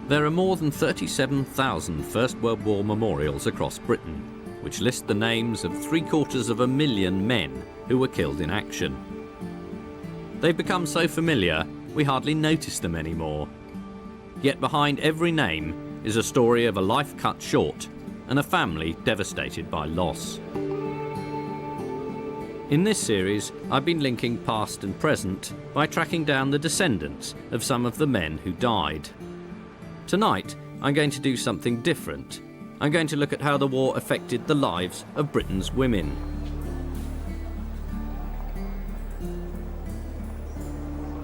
There are more than 37,000 First World War memorials across Britain, which list the names of 750,000 men who were killed in action. They've become so familiar, we hardly notice them anymore. Yet behind every name is a story of a life cut short and a family devastated by loss. In this series, I've been linking past and present by tracking down the descendants of some of the men who died. Tonight, I'm going to do something different. I'm going to look at how the war affected the lives of Britain's women.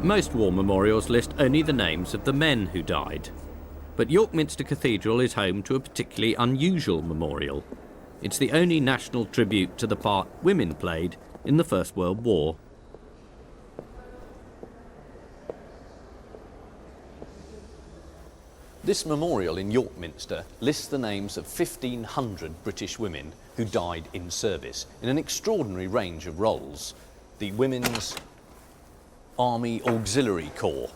Most war memorials list only the names of the men who died. But York Minster Cathedral is home to a particularly unusual memorial. It's the only national tribute to the part women played in the First World War. This memorial in York Minster lists the names of 1,500 British women who died in service in an extraordinary range of roles. The Women's Army Auxiliary Corps,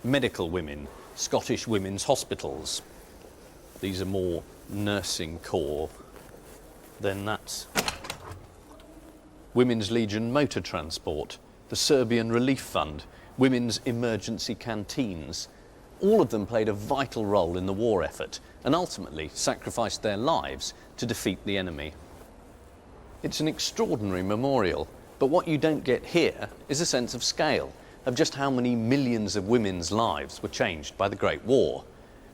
medical women, Scottish Women's Hospitals. These are more nursing corps. Then that's Women's Legion Motor Transport, the Serbian Relief Fund, Women's Emergency Canteens. All of them played a vital role in the war effort and ultimately sacrificed their lives to defeat the enemy. It's an extraordinary memorial, but what you don't get here is a sense of scale, of just how many millions of women's lives were changed by the Great War.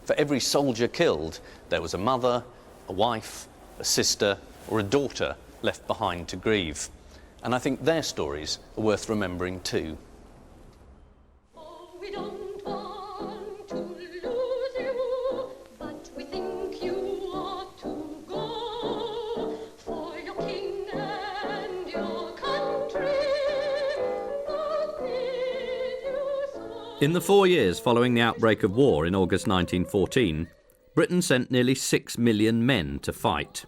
For every soldier killed, there was a mother, a wife, a sister, or a daughter left behind to grieve. And I think their stories are worth remembering too. We don't want to lose you, but we think you ought to go for your king and your country. God bid you so. In the 4 years following the outbreak of war in August 1914, Britain sent nearly 6 million men to fight.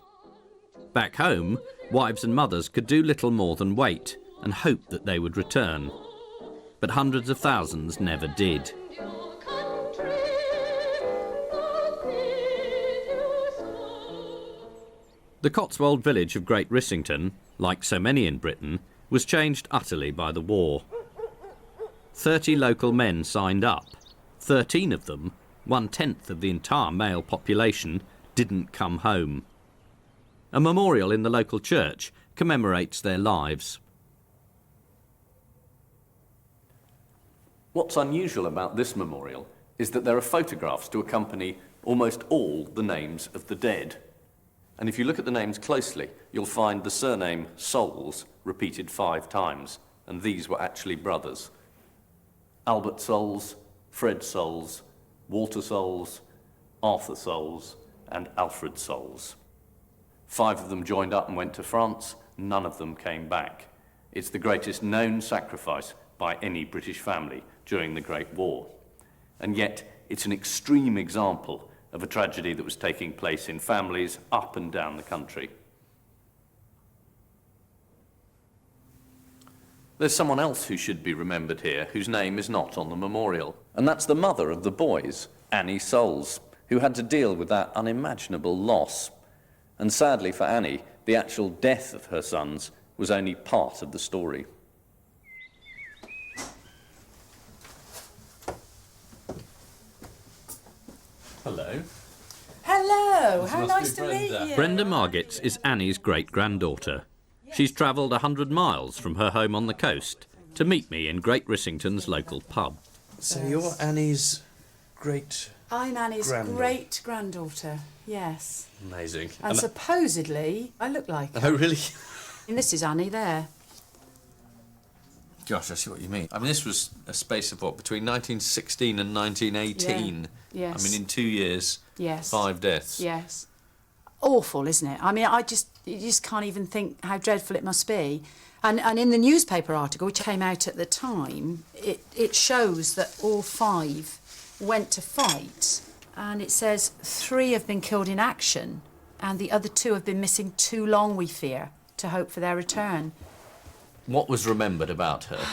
Back home, wives and mothers could do little more than wait and hope that they would return. But hundreds of thousands never did. The Cotswold village of Great Rissington, like so many in Britain, was changed utterly by the war. 30 local men signed up. 13 of them, 1/10 of the entire male population, didn't come home. A memorial in the local church commemorates their lives. What's unusual about this memorial is that there are photographs to accompany almost all the names of the dead. And if you look at the names closely, you'll find the surname Souls repeated 5 times, and these were actually brothers. Albert Souls, Fred Souls, Walter Souls, Arthur Souls, and Alfred Souls. 5 of them joined up and went to France. None of them came back. It's the greatest known sacrifice by any British family during the Great War. And yet, it's an extreme example of a tragedy that was taking place in families up and down the country. There's someone else who should be remembered here, whose name is not on the memorial. And that's the mother of the boys, Annie Souls, who had to deal with that unimaginable loss. And sadly for Annie, the actual death of her sons was only part of the story. Hello. Hello, how nice to meet you. Brenda Margits is Annie's great-granddaughter. She's travelled 100 miles from her home on the coast to meet me in Great Rissington's local pub. So you're Annie's great... I'm Annie's great-granddaughter, yes. Amazing. And supposedly, I look like her. Oh, really? And this is Annie there. Gosh, I see what you mean. I mean, this was a space of what, between 1916 and 1918? Yeah. Yes. I mean, in 2 years, yes. 5 deaths. Yes. Awful, isn't it? I mean, you just can't even think how dreadful it must be. And in the newspaper article, which came out at the time, it shows that all 5 went to fight, and it says 3 have been killed in action, and the other 2 have been missing too long, we fear, to hope for their return. What was remembered about her?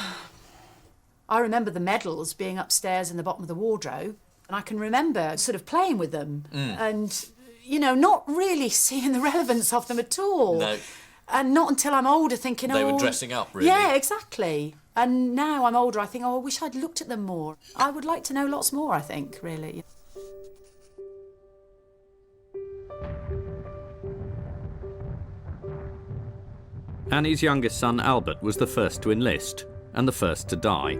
I remember the medals being upstairs in the bottom of the wardrobe, and I can remember sort of playing with them and, you know, not really seeing the relevance of them at all. No. And not until I'm older thinking, They were oh, dressing up, really. Yeah, exactly. And now I'm older, I think, oh, I wish I'd looked at them more. I would like to know lots more, I think, really. Annie's youngest son Albert was the first to enlist and the first to die.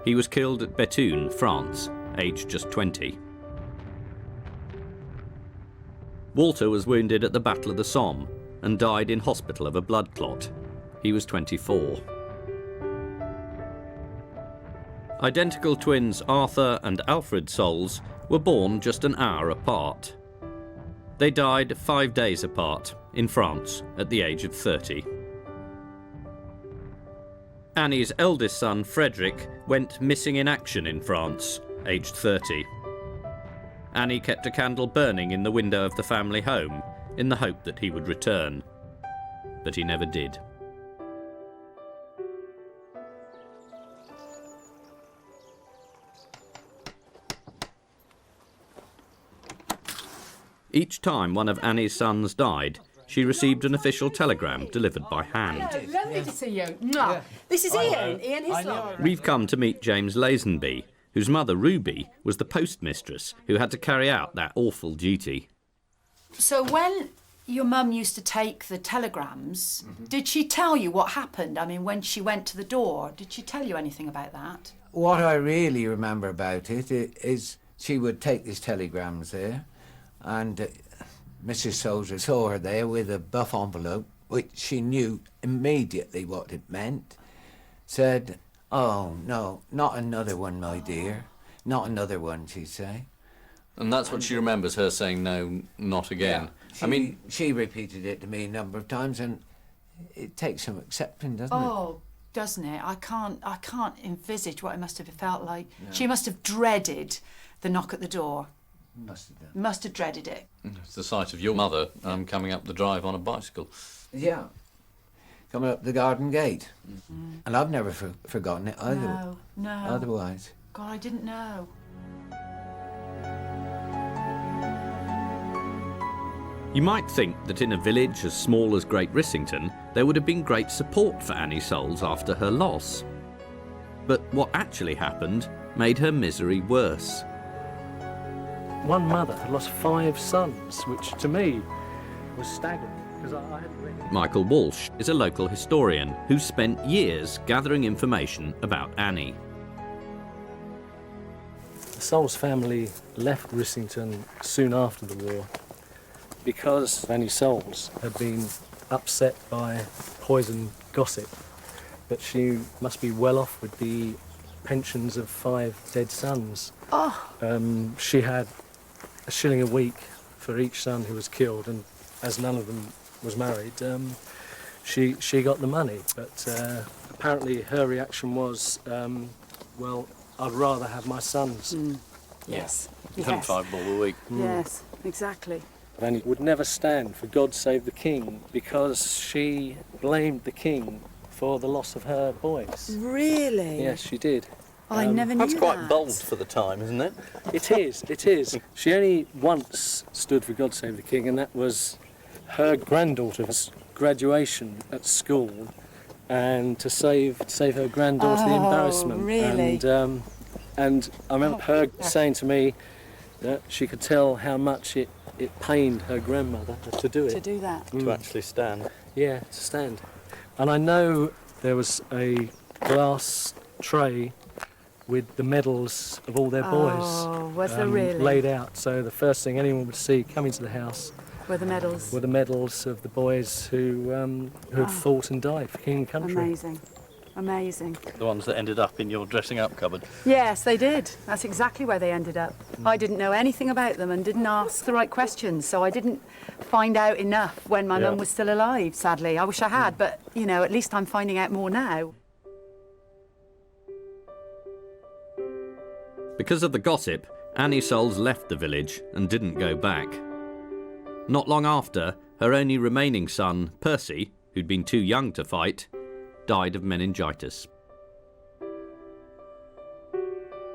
He was killed at Bethune, France, aged just 20. Walter was wounded at the Battle of the Somme and died in hospital of a blood clot. He was 24. Identical twins Arthur and Alfred Soles were born just an hour apart. They died 5 days apart in France at the age of 30. Annie's eldest son, Frederick, went missing in action in France, aged 30. Annie kept a candle burning in the window of the family home in the hope that he would return. But he never did. Each time one of Annie's sons died, she received an official telegram delivered by hand. Hello, lovely to see you. No. This is Ian, Ian Hislop. We've come to meet James Lazenby, whose mother, Ruby, was the postmistress who had to carry out that awful duty. So when your mum used to take the telegrams, did she tell you what happened? I mean, when she went to the door, did she tell you anything about that? What I really remember about it is she would take these telegrams there, and Mrs. Soldier saw her there with a buff envelope, which she knew immediately what it meant, said, "Oh, no, not another one, my dear. Not another one," she'd say. And that's what she remembers, her saying, "No, not again." Yeah. She repeated it to me a number of times, and it takes some accepting, doesn't it? Oh, doesn't it? I can't envisage what it must have felt like. No. She must have dreaded the knock at the door. Must have done. Must have dreaded it. It's the sight of your mother coming up the drive on a bicycle. Yeah, coming up the garden gate. And I've never forgotten it either. No. Otherwise. God, I didn't know. You might think that in a village as small as Great Rissington, there would have been great support for Annie Soles after her loss. But what actually happened made her misery worse. One mother had lost 5 sons, which to me was staggering, because I hadn't really... Michael Walsh is a local historian who's spent years gathering information about Annie. The Soles family left Rissington soon after the war because Annie Soles had been upset by poison gossip that she must be well off with the pensions of 5 dead sons. Oh. She had a shilling a week for each son who was killed, and as none of them was married, she got the money. But apparently her reaction was, well, I'd rather have my sons. Yes. Than 5 bob a week. Yes, exactly. Annie would never stand for God Save the King because she blamed the king for the loss of her boys. Really? Yes, she did. I never knew That's quite that. bold for the time, isn't it? It is. She only once stood for God Save the King, and that was her granddaughter's graduation at school, and to save her granddaughter the embarrassment. Really? And I remember her saying to me that she could tell how much it pained her grandmother to do it. To do that. To actually stand. Yeah, to stand. And I know there was a glass tray with the medals of all their boys. Oh, was there really? Laid out. So the first thing anyone would see coming to the house Were the medals? were the medals of the boys who had fought and died for king and country. Amazing. Amazing. The ones that ended up in your dressing up cupboard. Yes, they did. That's exactly where they ended up. I didn't know anything about them and didn't ask the right questions, so I didn't find out enough when my mum was still alive, sadly. I wish I had, but, you know, at least I'm finding out more now. Because of the gossip, Annie Soles left the village and didn't go back. Not long after, her only remaining son, Percy, who'd been too young to fight, died of meningitis.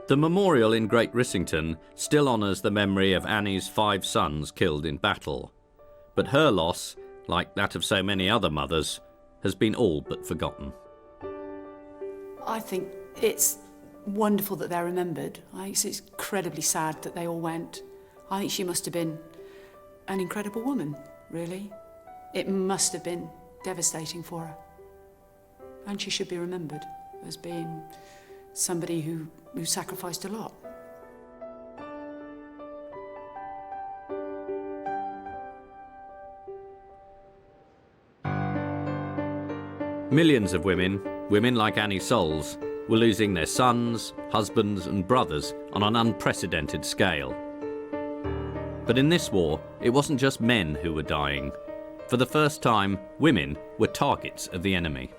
The memorial in Great Rissington still honours the memory of Annie's 5 sons killed in battle. But her loss, like that of so many other mothers, has been all but forgotten. I think it's wonderful that they're remembered. I think it's incredibly sad that they all went. I think she must have been an incredible woman, really. It must have been devastating for her. And she should be remembered as being somebody who sacrificed a lot. Millions of women like Annie Soles, were losing their sons, husbands and brothers on an unprecedented scale. But in this war, it wasn't just men who were dying. For the first time, women were targets of the enemy.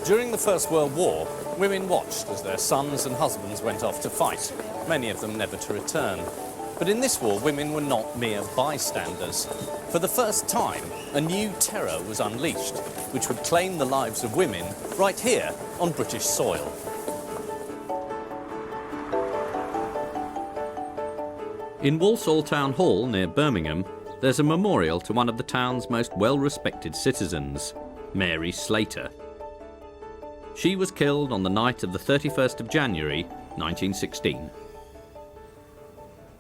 During the First World War, women watched as their sons and husbands went off to fight, many of them never to return. But in this war, women were not mere bystanders. For the first time, a new terror was unleashed, which would claim the lives of women right here on British soil. In Walsall Town Hall near Birmingham, there's a memorial to one of the town's most well-respected citizens, Mary Slater. She was killed on the night of the 31st of January, 1916.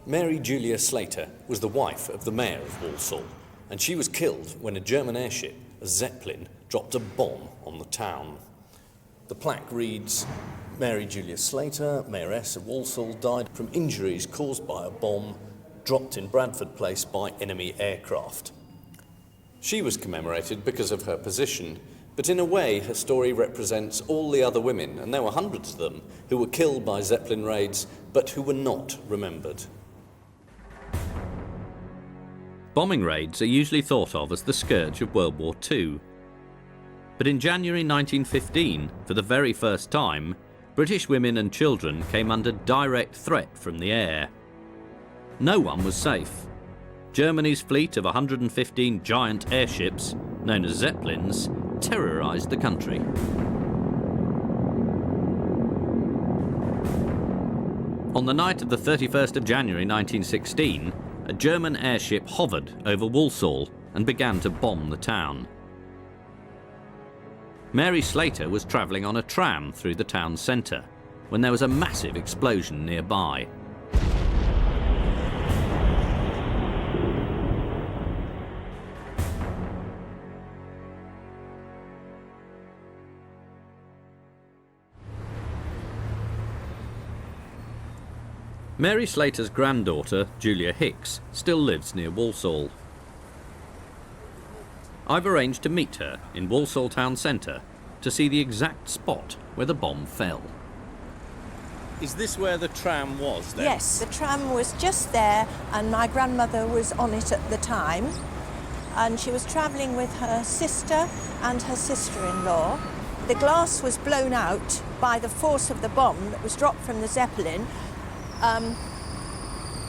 Mary Julia Slater was the wife of the mayor of Walsall, and she was killed when a German airship, a Zeppelin, dropped a bomb on the town. The plaque reads, Mary Julia Slater, mayoress of Walsall, died from injuries caused by a bomb dropped in Bradford Place by enemy aircraft. She was commemorated because of her position, but in a way her story represents all the other women, and there were hundreds of them, who were killed by Zeppelin raids, but who were not remembered. Bombing raids are usually thought of as the scourge of World War II. But in January 1915, for the very first time, British women and children came under direct threat from the air. No one was safe. Germany's fleet of 115 giant airships, known as Zeppelins, terrorised the country. On the night of the 31st of January 1916, a German airship hovered over Walsall and began to bomb the town. Mary Slater was travelling on a tram through the town centre when there was a massive explosion nearby. Mary Slater's granddaughter, Julia Hicks, still lives near Walsall. I've arranged to meet her in Walsall town centre to see the exact spot where the bomb fell. Is this where the tram was then? Yes, the tram was just there and my grandmother was on it at the time, and she was travelling with her sister and her sister-in-law. The glass was blown out by the force of the bomb that was dropped from the Zeppelin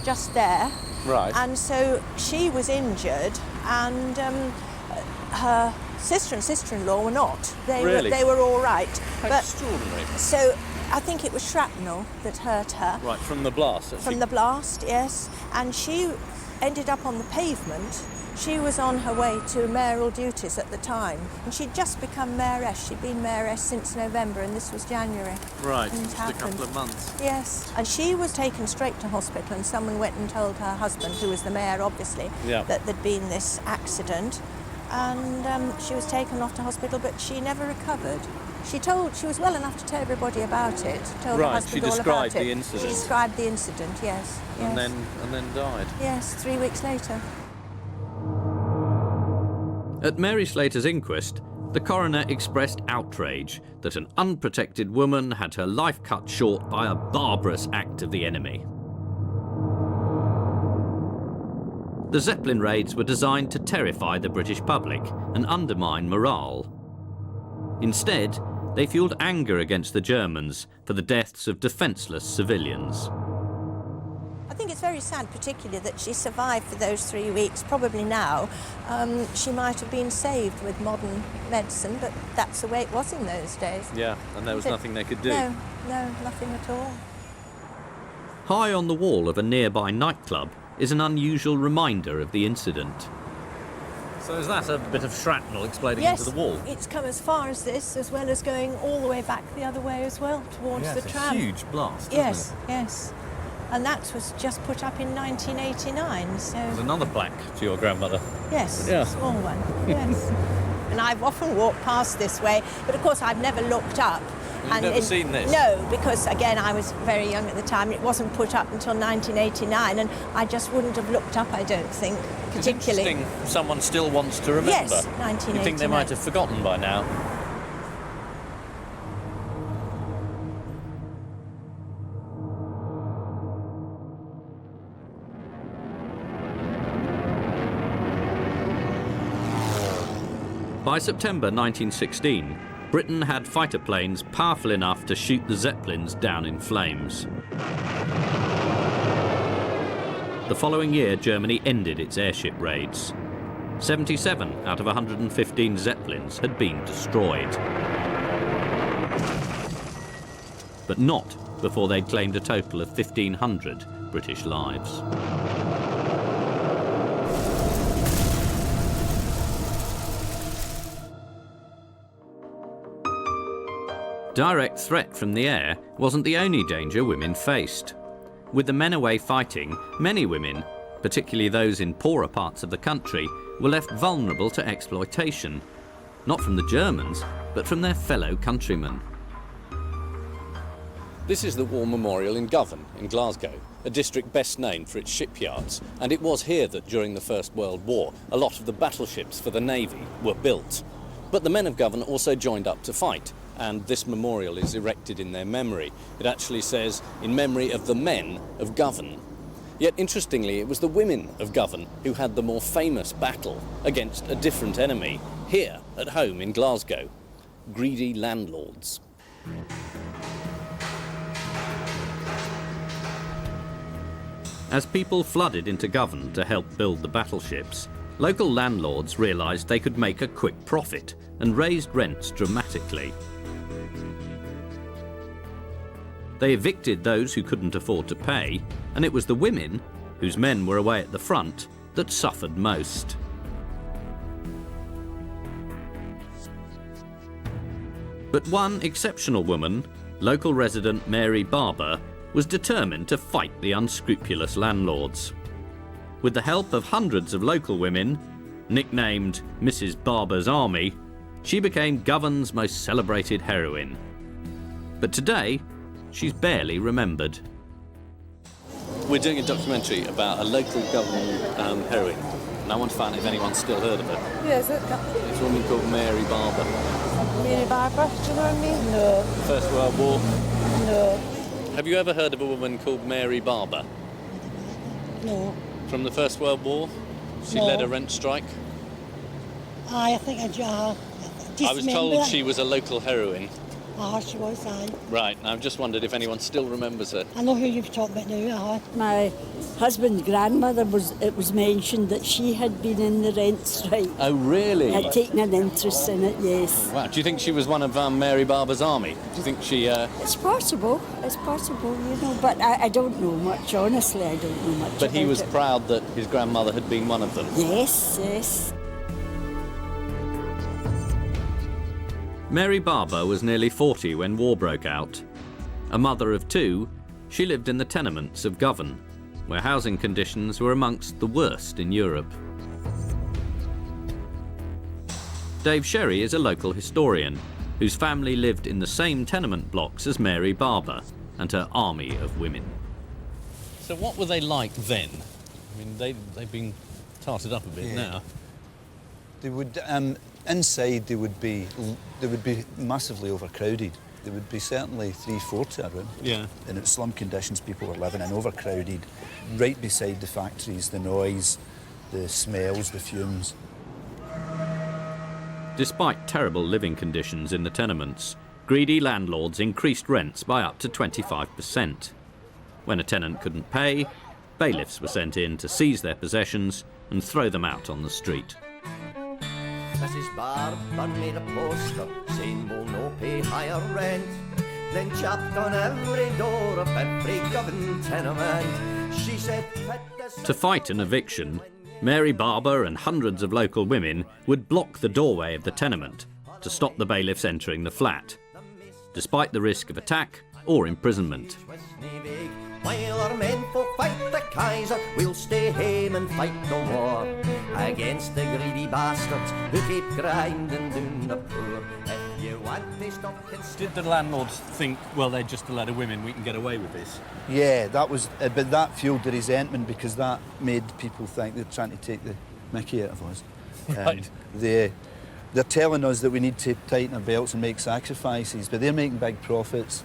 just there. Right. And so she was injured, and her sister and sister-in-law were not. They were all right. How extraordinary. So I think it was shrapnel that hurt her. Right, from the blast. From the blast, yes. And she ended up on the pavement. She was on her way to mayoral duties at the time, and she'd just become mayoress. She'd been mayoress since November, and this was January. Right, And it just a happened. couple of months. Yes, and she was taken straight to hospital, and someone went and told her husband, who was the mayor obviously, Yeah. that there'd been this accident, and she was taken off to hospital, but she never recovered. She was well enough to tell everybody about it, told her Right, husband she all about described it. the incident. She described the incident, yes. And yes. then died. Yes, 3 weeks later. At Mary Slater's inquest, the coroner expressed outrage that an unprotected woman had her life cut short by a barbarous act of the enemy. The Zeppelin raids were designed to terrify the British public and undermine morale. Instead, they fueled anger against the Germans for the deaths of defenceless civilians. I think it's very sad, particularly, that she survived for those 3 weeks. Probably now she might have been saved with modern medicine, but that's the way it was in those days. Yeah, and there was nothing they could do. No, nothing at all. High on the wall of a nearby nightclub is an unusual reminder of the incident. So is that a bit of shrapnel exploding Yes, into the wall? it's come as far as this, as well as going all the way back the other way as well, towards the tram. It's a huge blast, isn't Yes, it? yes. And that was just put up in 1989, so... There's another plaque to your grandmother. Yes, Yeah. a small one, yes. And I've often walked past this way, but of course I've never looked up. You've never seen this? No, because again I was very young at the time. It wasn't put up until 1989, and I just wouldn't have looked up, I don't think, particularly. It's interesting someone still wants to remember. Yes, 1989. You think they might have forgotten by now? By September 1916, Britain had fighter planes powerful enough to shoot the Zeppelins down in flames. The following year, Germany ended its airship raids. 77 out of 115 Zeppelins had been destroyed. But not before they'd claimed a total of 1,500 British lives. Direct threat from the air wasn't the only danger women faced. With the men away fighting, many women, particularly those in poorer parts of the country, were left vulnerable to exploitation, not from the Germans, but from their fellow countrymen. This is the War Memorial in Govan, in Glasgow, a district best known for its shipyards, and it was here that during the First World War a lot of the battleships for the Navy were built. But the men of Govan also joined up to fight, and this memorial is erected in their memory. It actually says, in memory of the men of Govan. Yet interestingly, it was the women of Govan who had the more famous battle against a different enemy, here at home in Glasgow, greedy landlords. As people flooded into Govan to help build the battleships, local landlords realised they could make a quick profit and raised rents dramatically. They evicted those who couldn't afford to pay, and it was the women, whose men were away at the front, that suffered most. But one exceptional woman, local resident Mary Barber, was determined to fight the unscrupulous landlords. With the help of hundreds of local women, nicknamed Mrs. Barber's Army, she became Govan's most celebrated heroine. But today, she's barely remembered. We're doing a documentary about a local Govan heroine, and I want to find out if anyone's still heard of her. Yes, It's a woman called Mary Barber. Mary Barber, do you know what I mean? No. First World War. No. Have you ever heard of a woman called Mary Barber? No. From the First World War? She No. led a rent strike. I think I just I was told she was a local heroine. She was, aye. Right, and I've just wondered if anyone still remembers her. I know who you've talked about now, My husband's grandmother it was mentioned that she had been in the rent strike. Oh, really? Had taken an interest in it, yes. Wow, do you think she was one of Mary Barber's army? Do you think she... It's possible, you know, but I don't know much, honestly, I don't know much But he about was it. proud that his grandmother had been one of them? Yes, yes. Mary Barber was nearly 40 when war broke out. A mother of two, she lived in the tenements of Govan, where housing conditions were amongst the worst in Europe. Dave Sherry is a local historian whose family lived in the same tenement blocks as Mary Barber and her army of women. So what were they like then? I mean, they've been tarted up a bit now. They would, inside they would be massively overcrowded. There would be certainly 340 around. Yeah. And in slum conditions people were living in, overcrowded, right beside the factories, the noise, the smells, the fumes. Despite terrible living conditions in the tenements, greedy landlords increased rents by up to 25%. When a tenant couldn't pay, bailiffs were sent in to seize their possessions and throw them out on the street. Mrs. Barber made a poster saying we'll no pay higher rent, then chapped on every door of every governed tenement. She said, to fight an eviction, Mary Barber and hundreds of local women would block the doorway of the tenement to stop the bailiffs entering the flat, despite the risk of attack or imprisonment. While our men folk fight the Kaiser, we'll stay home and fight no war against the greedy bastards who keep grinding down the poor. If you want to stop it... Did the landlords think, well, they're just a lot of women, we can get away with this? Yeah, that was, but that fueled the resentment because that made people think they're trying to take the mickey out of us. Right. They're telling us that we need to tighten our belts and make sacrifices, but they're making big profits.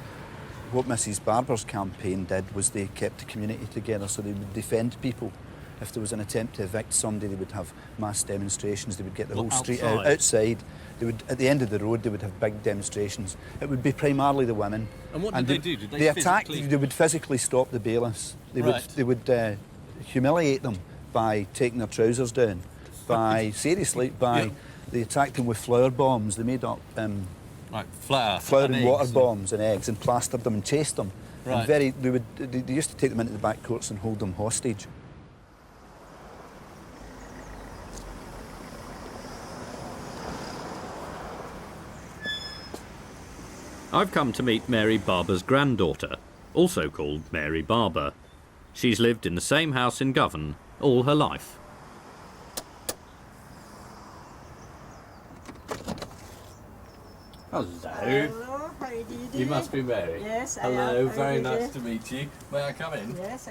What Mrs. Barber's campaign did was they kept the community together, so they would defend people. If there was an attempt to evict somebody, they would have mass demonstrations. They would get the whole street out. Outside. They would, at the end of the road, they would have big demonstrations. It would be primarily the women. And what did they do? Did they attack? They would physically stop the bailiffs. They would humiliate them by taking their trousers down. They attacked them with flour bombs. They made up. Like flour and water bombs and eggs and plastered them and chased them. Right. And they used to take them into the back courts and hold them hostage. I've come to meet Mary Barber's granddaughter, also called Mary Barber. She's lived in the same house in Govan all her life. Hello. Hello, how do you do? You must be Mary. Yes, I Hello, am. very nice to meet you. May I come in? Yes,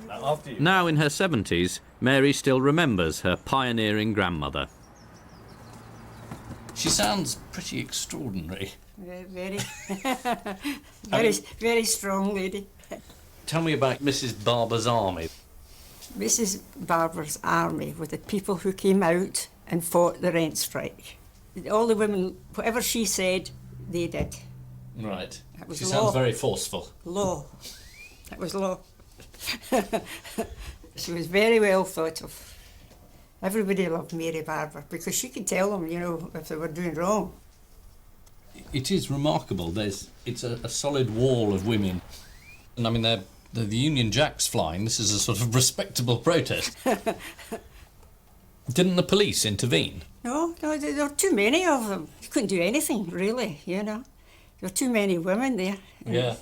After you. Now in her 70s, Mary still remembers her pioneering grandmother. She sounds pretty extraordinary. Very, very strong lady. Tell me about Mrs. Barber's army. Mrs. Barber's army were the people who came out and fought the rent strike. All the women, whatever she said, they did. Right. Was she law. sounds very forceful. Law. That was law. She was very well thought of. Everybody loved Mary Barber because she could tell them, you know, if they were doing wrong. It is remarkable. It's a solid wall of women. And I mean, the Union Jacks flying. This is a sort of respectable protest. Didn't the police intervene? No, there were too many of them. You couldn't do anything, really, you know. There were too many women there. Yeah.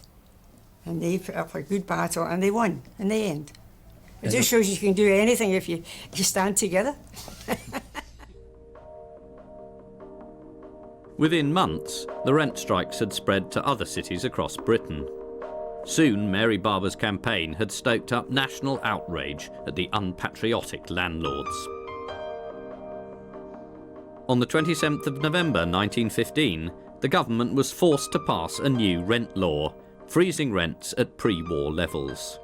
And they put up a good battle, and they won in the end. It just shows you can do anything if you stand together. Within months, the rent strikes had spread to other cities across Britain. Soon, Mary Barber's campaign had stoked up national outrage at the unpatriotic landlords. On the 27th of November 1915, the government was forced to pass a new rent law, freezing rents at pre-war levels.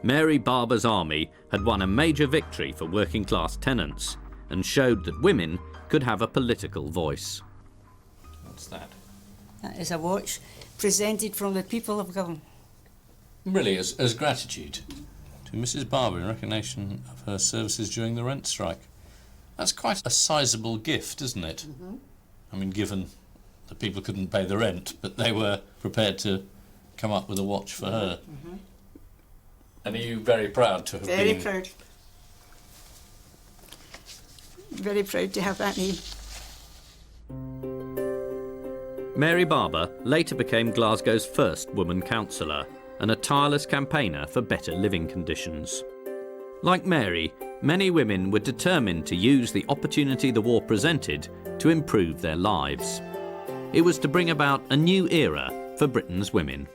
Mary Barber's army had won a major victory for working-class tenants and showed that women could have a political voice. What's that? That is a watch presented from the people of Govan. Really, as gratitude to Mrs. Barber in recognition of her services during the rent strike. That's quite a sizable gift, isn't it? Mm-hmm. I mean, given that people couldn't pay the rent, but they were prepared to come up with a watch for her. Mm-hmm. And are you very proud to have been... Very proud. Very proud to have that name. Mary Barber later became Glasgow's first woman councillor and a tireless campaigner for better living conditions. Like Mary, many women were determined to use the opportunity the war presented to improve their lives. It was to bring about a new era for Britain's women.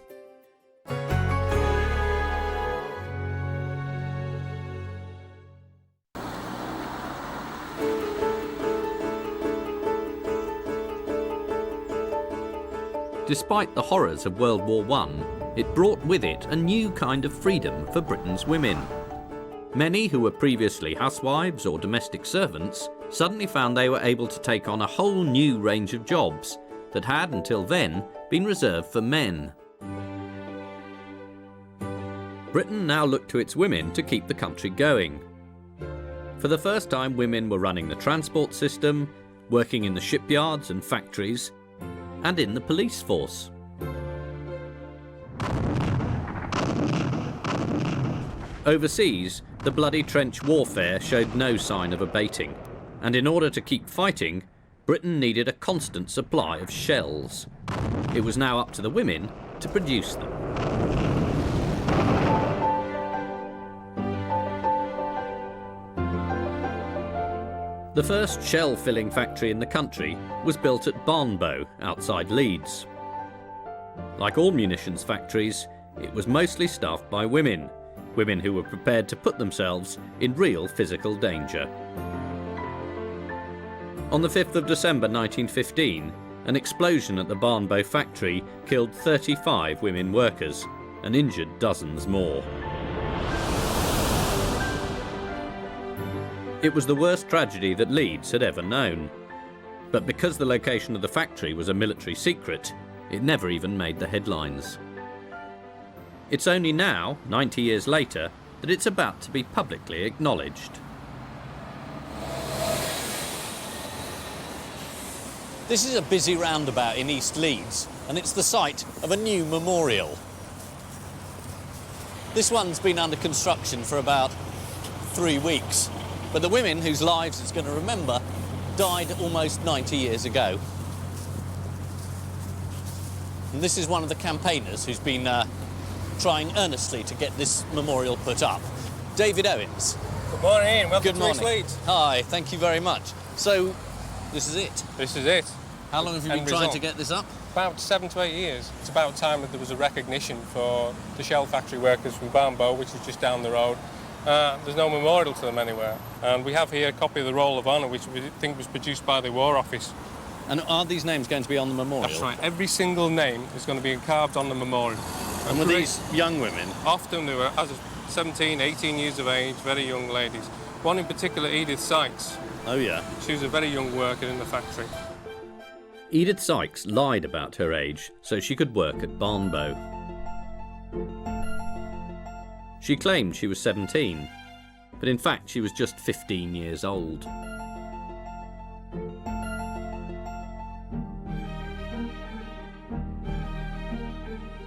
Despite the horrors of World War I, it brought with it a new kind of freedom for Britain's women. Many who were previously housewives or domestic servants suddenly found they were able to take on a whole new range of jobs that had, until then, been reserved for men. Britain now looked to its women to keep the country going. For the first time, women were running the transport system, working in the shipyards and factories, and in the police force. Overseas, the bloody trench warfare showed no sign of abating, and in order to keep fighting, Britain needed a constant supply of shells. It was now up to the women to produce them. The first shell-filling factory in the country was built at Barnbow, outside Leeds. Like all munitions factories, it was mostly staffed by women who were prepared to put themselves in real physical danger. On the 5th of December 1915, an explosion at the Barnbow factory killed 35 women workers and injured dozens more. It was the worst tragedy that Leeds had ever known. But because the location of the factory was a military secret, it never even made the headlines. It's only now, 90 years later, that it's about to be publicly acknowledged. This is a busy roundabout in East Leeds, and it's the site of a new memorial. This one's been under construction for about 3 weeks, but the women whose lives it's going to remember died almost 90 years ago. And this is one of the campaigners who's been trying earnestly to get this memorial put up. David Owens. Good morning, Ian. Welcome Good to morning. East Leeds. Hi, thank you very much. So, this is it? This is it. How long have you been trying to get this up? About 7 to 8 years. It's about time that there was a recognition for the shell factory workers from Barnbow, which is just down the road. There's no memorial to them anywhere. And we have here a copy of the Roll of Honour, which we think was produced by the War Office. And are these names going to be on the memorial? That's right. Every single name is going to be carved on the memorial. And were these young women? Often they were 17, 18 years of age, very young ladies. One in particular, Edith Sykes. Oh, yeah. She was a very young worker in the factory. Edith Sykes lied about her age so she could work at Barnbow. She claimed she was 17, but in fact she was just 15 years old.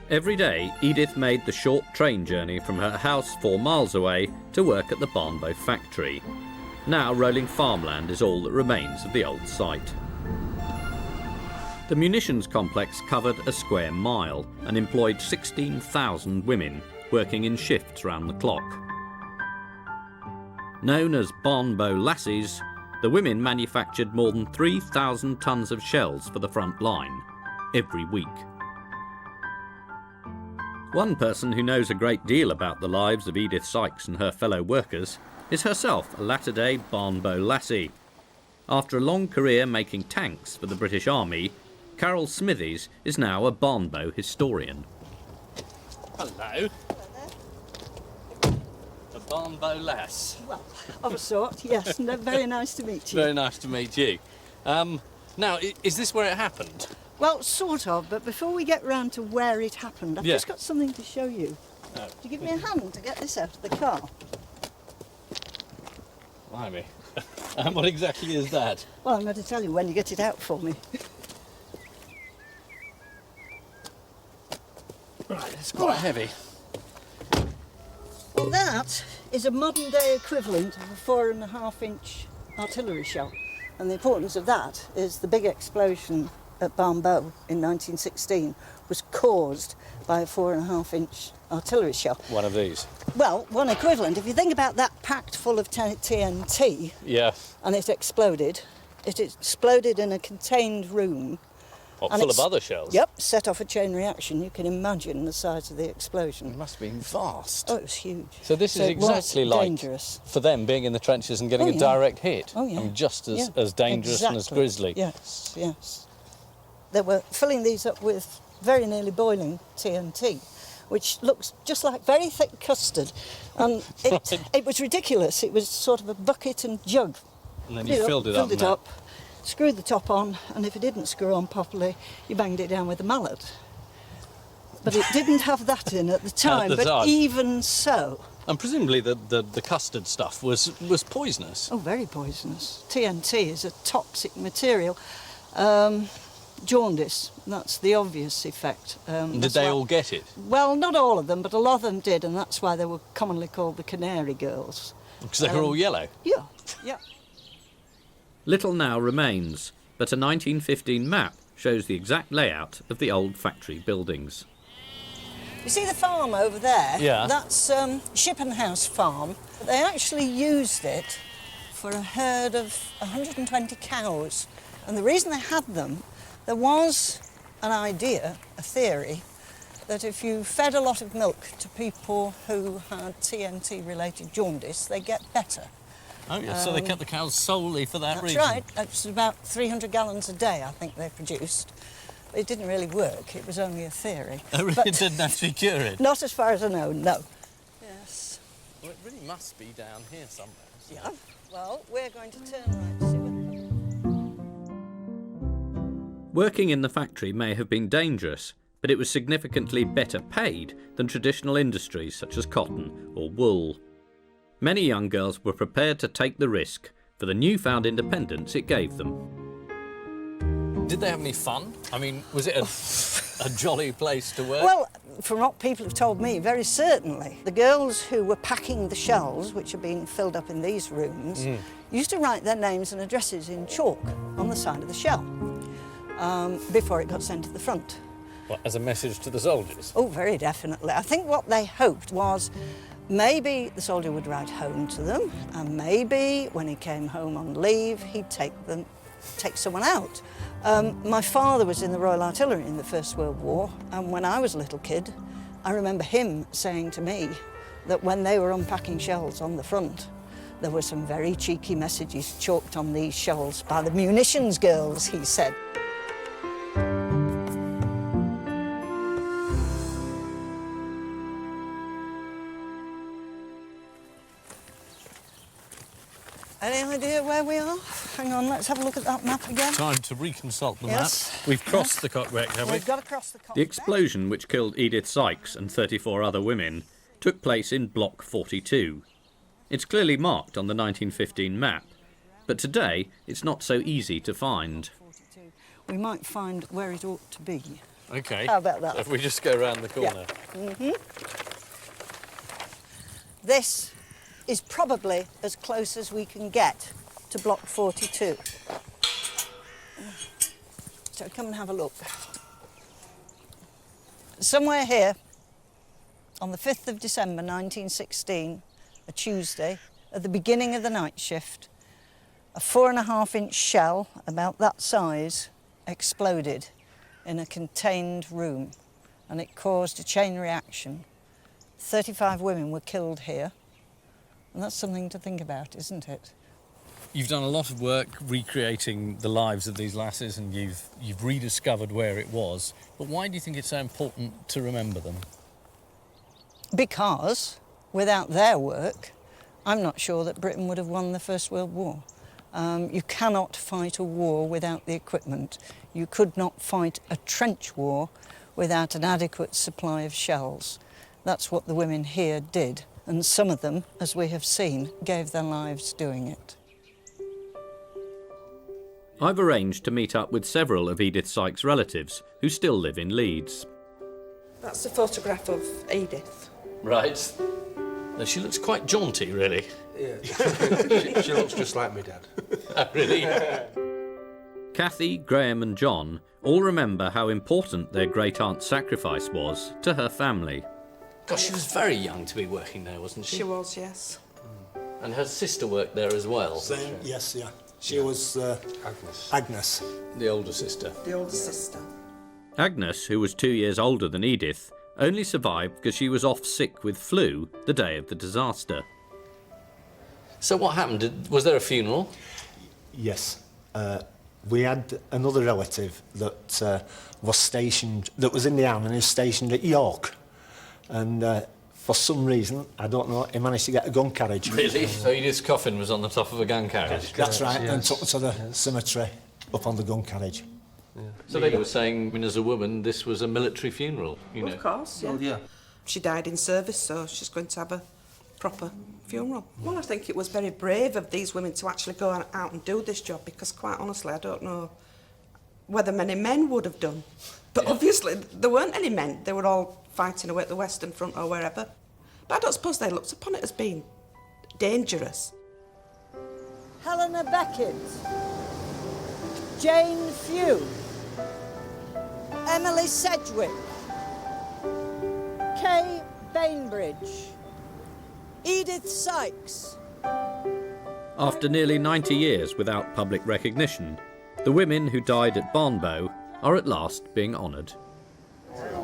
Every day, Edith made the short train journey from her house 4 miles away to work at the Barnbow factory. Now rolling farmland is all that remains of the old site. The munitions complex covered a square mile and employed 16,000 women working in shifts round the clock. Known as Barnbow lassies, the women manufactured more than 3,000 tons of shells for the front line every week. One person who knows a great deal about the lives of Edith Sykes and her fellow workers is herself a latter-day Barnbow lassie. After a long career making tanks for the British Army, Carol Smithies is now a Barnbow historian. Hello. A Barnbow lass. Well, of a sort, yes. No, very nice to meet you. Very nice to meet you. Now, is this where it happened? Well, sort of, but before we get round to where it happened, I've just got something to show you. Oh. Do you give me a hand to get this out of the car? Blimey. And what exactly is that? Well, I'm going to tell you when you get it out for me. Right, it's quite heavy. Well, that is a modern-day equivalent of a 4.5-inch artillery shell. And the importance of that is the big explosion at Barnbow in 1916 was caused by a 4.5-inch artillery shell. One of these? Well, one equivalent. If you think about that packed full of TNT, and it exploded in a contained room. What, full of other shells? Yep, set off a chain reaction. You can imagine the size of the explosion. It must have been vast. Oh, it was huge. So this is exactly like, dangerous. for them, being in the trenches and getting a direct hit. Oh, yeah. I mean, just as dangerous and as grisly. Yes, yes. They were filling these up with very nearly boiling TNT, which looks just like very thick custard. And it was ridiculous. It was sort of a bucket and jug And then you filled it up. Screwed the top on, and if it didn't screw on properly, you banged it down with a mallet. But it didn't have that in at the time, even so. And presumably the custard stuff was poisonous. Oh, very poisonous. TNT is a toxic material. Jaundice, that's the obvious effect. Did they all get it? Well, not all of them, but a lot of them did, and that's why they were commonly called the Canary Girls. Because they were all yellow? Yeah, yeah. Little now remains, but a 1915 map shows the exact layout of the old factory buildings. You see the farm over there? Yeah. That's Shippenhouse Farm. They actually used it for a herd of 120 cows. And the reason they had them, there was an idea, a theory, that if you fed a lot of milk to people who had TNT-related jaundice, they get better. Oh, yes, so they kept the cows solely for that reason? That's right. That's about 300 gallons a day, I think they produced. It didn't really work. It was only a theory. Oh, really? It didn't actually cure it? Not as far as I know, no. Yes. Well, it really must be down here somewhere. Yeah. Well, we're going to turn right to see what... Working in the factory may have been dangerous, but it was significantly better paid than traditional industries such as cotton or wool. Many young girls were prepared to take the risk for the newfound independence it gave them. Did they have any fun? I mean, was it a jolly place to work? Well, from what people have told me, very certainly. The girls who were packing the shells, which are being filled up in these rooms, used to write their names and addresses in chalk on the side of the shell before it got sent to the front. What, as a message to the soldiers? Oh, very definitely. I think what they hoped was maybe the soldier would write home to them, and maybe when he came home on leave, he'd take someone out. My father was in the Royal Artillery in the First World War, and when I was a little kid, I remember him saying to me that when they were unpacking shells on the front, there were some very cheeky messages chalked on these shells by the munitions girls, he said. Any idea where we are? Hang on, let's have a look at that map again. Time to reconsult the map. Yes. We've crossed the cock wreck, have we? We've got to cross the cock The explosion which killed Edith Sykes and 34 other women took place in Block 42. It's clearly marked on the 1915 map, but today it's not so easy to find. We might find where it ought to be. OK. How about that? So if we just go round the corner. Yeah. This is probably as close as we can get to Block 42. So come and have a look. Somewhere here, on the 5th of December 1916, a Tuesday, at the beginning of the night shift, a 4.5-inch shell, about that size, exploded in a contained room, and it caused a chain reaction. 35 women were killed here. And that's something to think about, isn't it? You've done a lot of work recreating the lives of these lasses, and you've rediscovered where it was. But why do you think it's so important to remember them? Because without their work, I'm not sure that Britain would have won the First World War. You cannot fight a war without the equipment. You could not fight a trench war without an adequate supply of shells. That's what the women here did. And some of them, as we have seen, gave their lives doing it. I've arranged to meet up with several of Edith Sykes' relatives who still live in Leeds. That's a photograph of Edith. Right. No, she looks quite jaunty, really. Yeah, she looks just like my dad. Oh, really? Kathy, Graham and John all remember how important their great-aunt's sacrifice was to her family. Gosh, she was very young to be working there, wasn't she? She was, yes. And her sister worked there as well. Same, yes, yeah. She was Agnes. The older sister. The older sister. Agnes, who was 2 years older than Edith, only survived because she was off sick with flu the day of the disaster. So what happened? Was there a funeral? Yes. We had another relative that was stationed, that was in the army and is stationed at York. And for some reason, I don't know, he managed to get a gun carriage. Really? So Edith's coffin was on the top of a gun carriage? That's right, Yes. and took her to the cemetery up on the gun carriage. So they were saying, I mean, as a woman, this was a military funeral, you know. Of course, yeah. Well, yeah. She died in service, so she's going to have a proper funeral. Well, I think it was very brave of these women to actually go out and do this job, because quite honestly, I don't know whether many men would have done. But obviously, there weren't any men. They were all fighting away at the Western Front or wherever. But I don't suppose they looked upon it as being dangerous. Helena Beckett, Jane Few, Emily Sedgwick, Kay Bainbridge, Edith Sykes. After nearly 90 years without public recognition, the women who died at Barnbow are at last being honoured.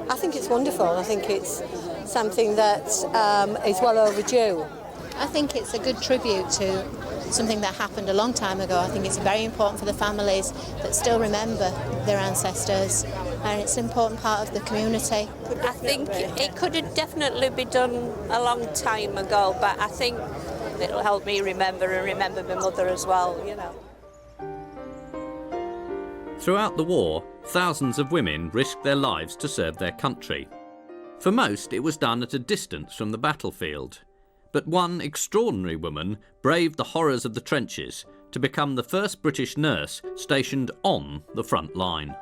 I think it's wonderful. I think it's something that is well overdue. I think it's a good tribute to something that happened a long time ago. I think it's very important for the families that still remember their ancestors, and it's an important part of the community. I think it could have definitely been done a long time ago, but I think it'll help me remember and remember my mother as well, you know. Throughout the war, thousands of women risked their lives to serve their country. For most, it was done at a distance from the battlefield. But one extraordinary woman braved the horrors of the trenches to become the first British nurse stationed on the front line.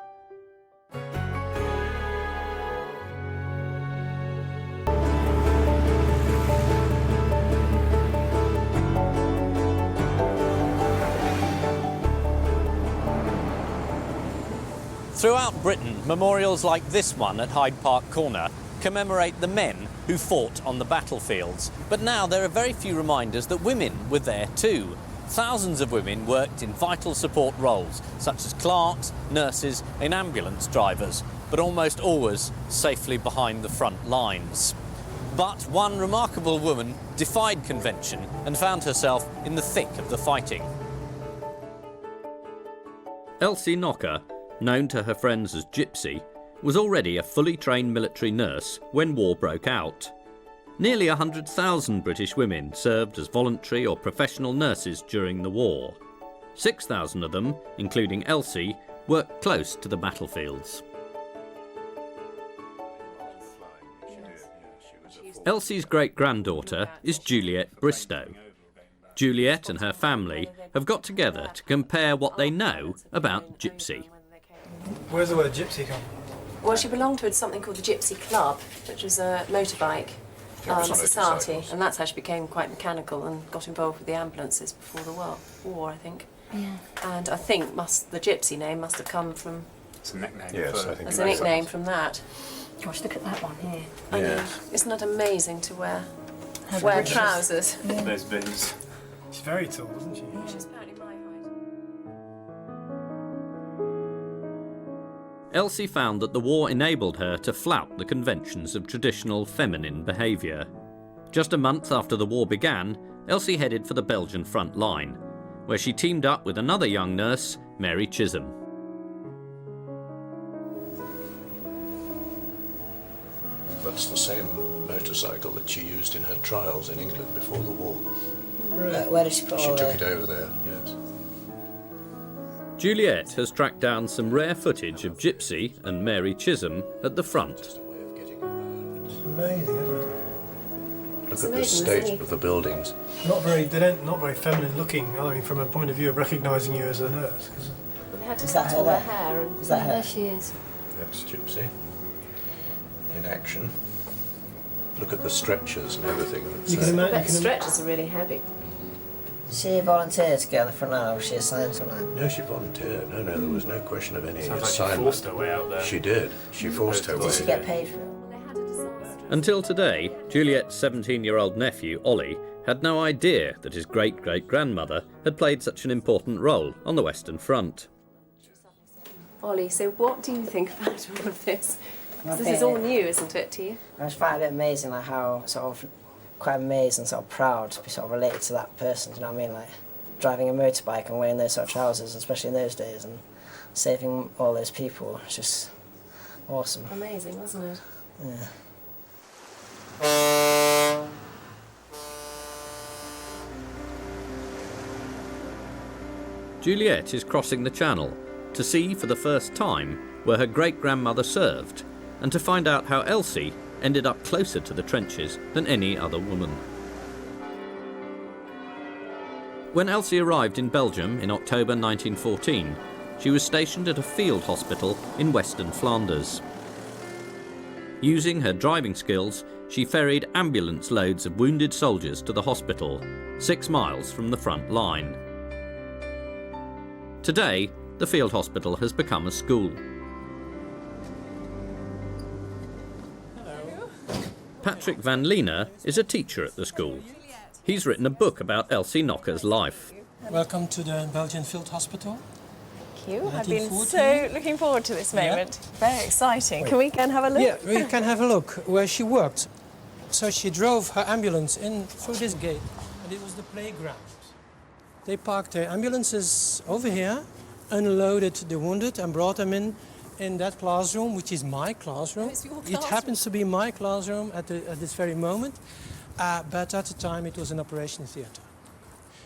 Throughout Britain, memorials like this one at Hyde Park Corner commemorate the men who fought on the battlefields. But now there are very few reminders that women were there too. Thousands of women worked in vital support roles, such as clerks, nurses and ambulance drivers, but almost always safely behind the front lines. But one remarkable woman defied convention and found herself in the thick of the fighting. Elsie Knocker, known to her friends as Gypsy, was already a fully trained military nurse when war broke out. Nearly 100,000 British women served as voluntary or professional nurses during the war. 6,000 of them, including Elsie, worked close to the battlefields. Elsie's great-granddaughter is Juliet Bristow. Juliet and her family have got together to compare what they know about Gypsy. Where's the word gypsy come? Well, she belonged to something called the Gypsy Club, which was a motorbike society, and that's how she became quite mechanical and got involved with the ambulances before the war, I think. Yeah. And I think the Gypsy name must have come from... It's a nickname. Yes, I think it's a nickname from that. Gosh, look at that one here. I know. Isn't that amazing to wear trousers? Yeah. Those boots. She's very tall, isn't she? She's apparently my height. Elsie found that the war enabled her to flout the conventions of traditional feminine behaviour. Just a month after the war began, Elsie headed for the Belgian front line, where she teamed up with another young nurse, Mary Chisholm. That's the same motorcycle that she used in her trials in England before the war. Where did she put She took it over there, yes. Juliet has tracked down some rare footage of Gypsy and Mary Chisholm at the front. Amazing, isn't it? Look at the state of the buildings. Not very feminine looking, I mean, from a point of view of recognising you as a nurse. They had to cut all her hair. And is that her? There she is. That's Gypsy in action. Look at the stretchers and everything. I bet the stretchers are really heavy. She volunteered to go on the front line, or was she assigned to line? No, she volunteered. No, there was no question of any Sounds assignment. like she forced her way out there. She did. She forced her way. Did she get paid for it? Until today, Juliet's 17-year-old nephew, Ollie, had no idea that his great-great-grandmother had played such an important role on the Western Front. Ollie, so what do you think about all of this? 'Cause this is all new, isn't it, to you? I just find it a bit amazing, like how sort of quite amazed and sort of proud to be sort of related to that person. Do you know what I mean? Like driving a motorbike and wearing those sort of trousers, especially in those days, and saving all those people. It's just awesome. Amazing, wasn't it? Yeah. Juliet is crossing the channel to see for the first time where her great-grandmother served and to find out how Elsie ended up closer to the trenches than any other woman. When Elsie arrived in Belgium in October 1914, she was stationed at a field hospital in Western Flanders. Using her driving skills, she ferried ambulance loads of wounded soldiers to the hospital, 6 miles from the front line. Today, the field hospital has become a school. Patrick van Leener is a teacher at the school. He's written a book about Elsie Knocker's life. Welcome to the Belgian Field Hospital. Thank you. I've been so looking forward to this moment. Yeah. Very exciting. Can we go and have a look? Yeah, we can have a look where she worked. So she drove her ambulance in through this gate, and it was the playground. They parked their ambulances over here, unloaded the wounded and brought them in that classroom, which is my classroom. It's your classroom. It happens to be my classroom at this very moment, but at the time it was an operation theatre.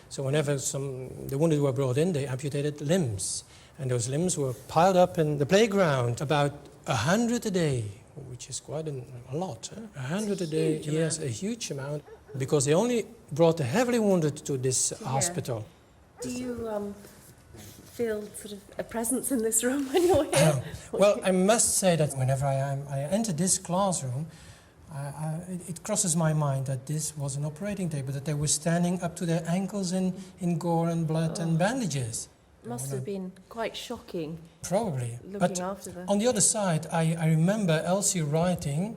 So whenever the wounded were brought in, they amputated limbs. And those limbs were piled up in the playground, about 100 a day, which is quite a lot. 100 a day, yes, a huge amount, because they only brought the heavily wounded to this hospital. Do you feel sort of a presence in this room when you're here? Well, I must say that whenever I enter this classroom, it crosses my mind that this was an operating table, that they were standing up to their ankles in gore and blood and bandages. Must have been quite shocking. Probably. Looking after them. On the other side, I remember Elsie writing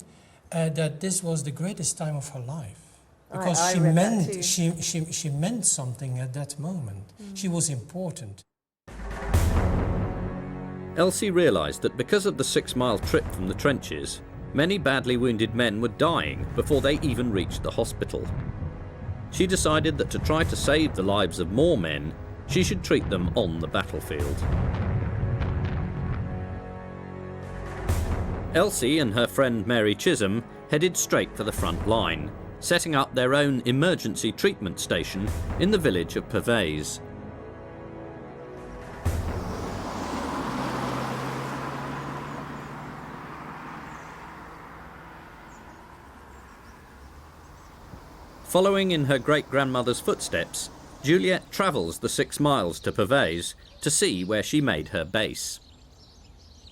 that this was the greatest time of her life. Because she meant something at that moment. She was important. Elsie realised that because of the 6-mile trip from the trenches, many badly wounded men were dying before they even reached the hospital. She decided that to try to save the lives of more men, she should treat them on the battlefield. Elsie and her friend Mary Chisholm headed straight for the front line, setting up their own emergency treatment station in the village of Pervez. Following in her great-grandmother's footsteps, Juliet travels the 6 miles to Pervez to see where she made her base.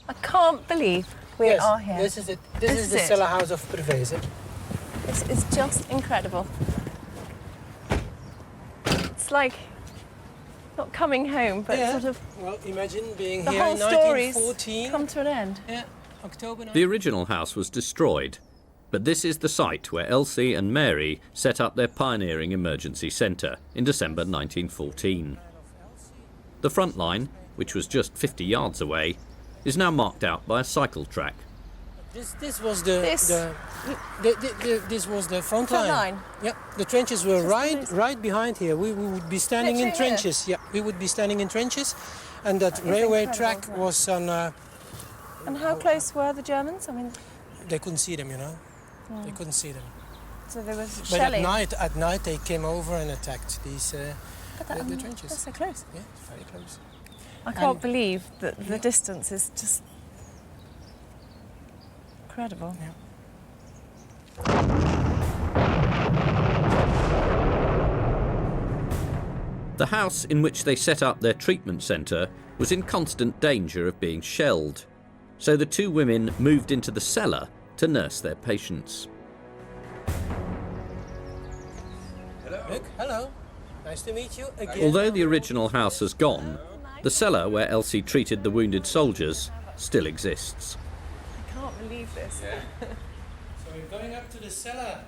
I can't believe we are here. This is it. This is the cellar house of Pervez. This is just incredible. It's like not coming home, but sort of. Well, imagine being the here whole in 1914. story's come to an end. Yeah, October. The original house was destroyed, but this is the site where Elsie and Mary set up their pioneering emergency centre in December 1914. The front line, which was just 50 yards away, is now marked out by a cycle track. This was this was the front line. Yeah, the trenches were right behind here. We would be standing in trenches. Yeah, we would be standing in trenches, and that railway track was on. And how close were the Germans? I mean, they couldn't see them, you know. They couldn't see them. So there was but shelling. at night they came over and attacked these the trenches. That's so close. Yeah, it's very close. I can't believe that the distance is just incredible. Yeah. The house in which they set up their treatment centre was in constant danger of being shelled, so the 2 women moved into the cellar to nurse their patients. Look, hello. Nice to meet you again. Although the original house has gone, the cellar where Elsie treated the wounded soldiers still exists. I can't believe this. So we're going up to the cellar.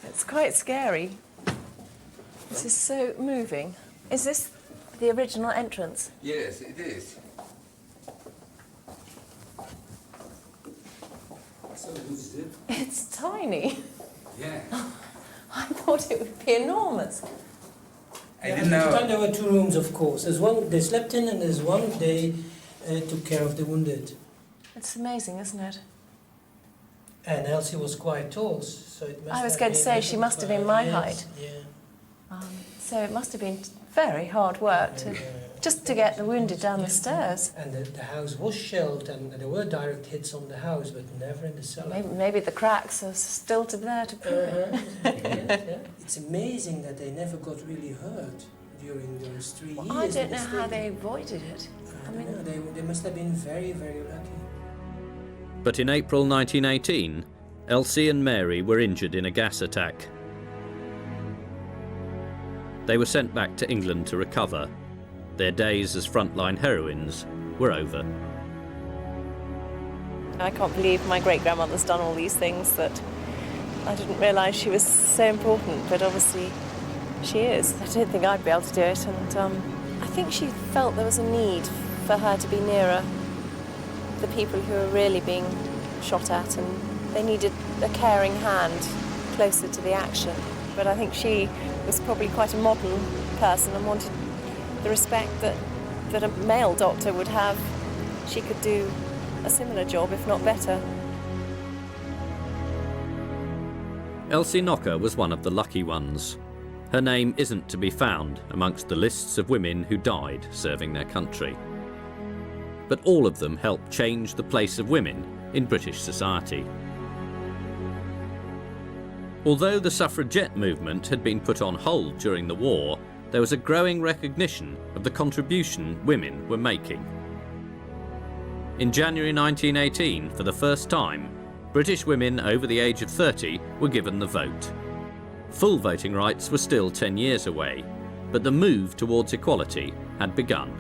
It's quite scary. This is so moving. Is this the original entrance? Yes, it is. So is it? It's tiny. Yeah. I thought it would be enormous. I didn't know. At the time there were 2 rooms, of course. There's one they slept in, and there's one they took care of the wounded. It's amazing, isn't it? And Elsie was quite tall, so it must I was have going to been say she must have been my yes, height. Yeah. So it must have been very hard work just to get the wounded down the stairs. And the house was shelled, and there were direct hits on the house, but never in the cellar. Maybe the cracks are still there to prove it. Yeah. It's amazing that they never got really hurt during those 3 years. I don't know how they avoided it. I mean, they must have been very, very lucky. But in April 1918, Elsie and Mary were injured in a gas attack. They were sent back to England to recover. Their days as frontline heroines were over. I can't believe my great-grandmother's done all these things that I didn't realise she was so important, but obviously she is. I don't think I'd be able to do it, and I think she felt there was a need for her to be nearer the people who were really being shot at, and they needed a caring hand closer to the action. But I think she was probably quite a modern person and wanted the respect that a male doctor would have. She could do a similar job, if not better. Elsie Knocker was one of the lucky ones. Her name isn't to be found amongst the lists of women who died serving their country. But all of them helped change the place of women in British society. Although the suffragette movement had been put on hold during the war, there was a growing recognition of the contribution women were making. In January 1918, for the first time, British women over the age of 30 were given the vote. Full voting rights were still 10 years away, but the move towards equality had begun.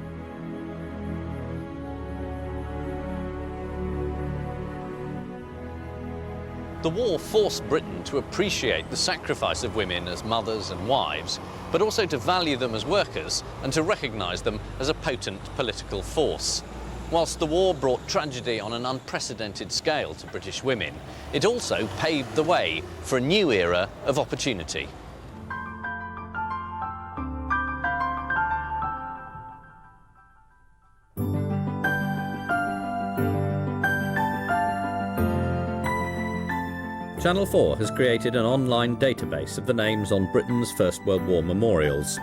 The war forced Britain to appreciate the sacrifice of women as mothers and wives, but also to value them as workers and to recognise them as a potent political force. Whilst the war brought tragedy on an unprecedented scale to British women, it also paved the way for a new era of opportunity. Channel 4 has created an online database of the names on Britain's First World War memorials.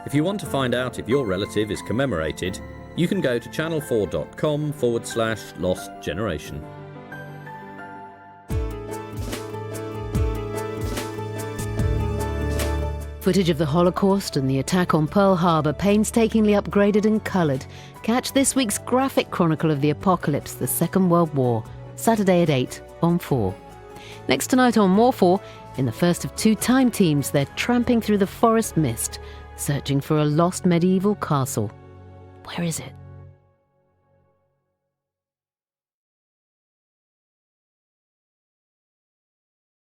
If you want to find out if your relative is commemorated, you can go to channel4.com/lost generation. Footage of the Holocaust and the attack on Pearl Harbor painstakingly upgraded and coloured. Catch this week's graphic chronicle of the apocalypse, the Second World War, Saturday at 8 on 4. Next tonight on More4, in the first of 2 time teams, they're tramping through the forest mist, searching for a lost medieval castle. Where is it?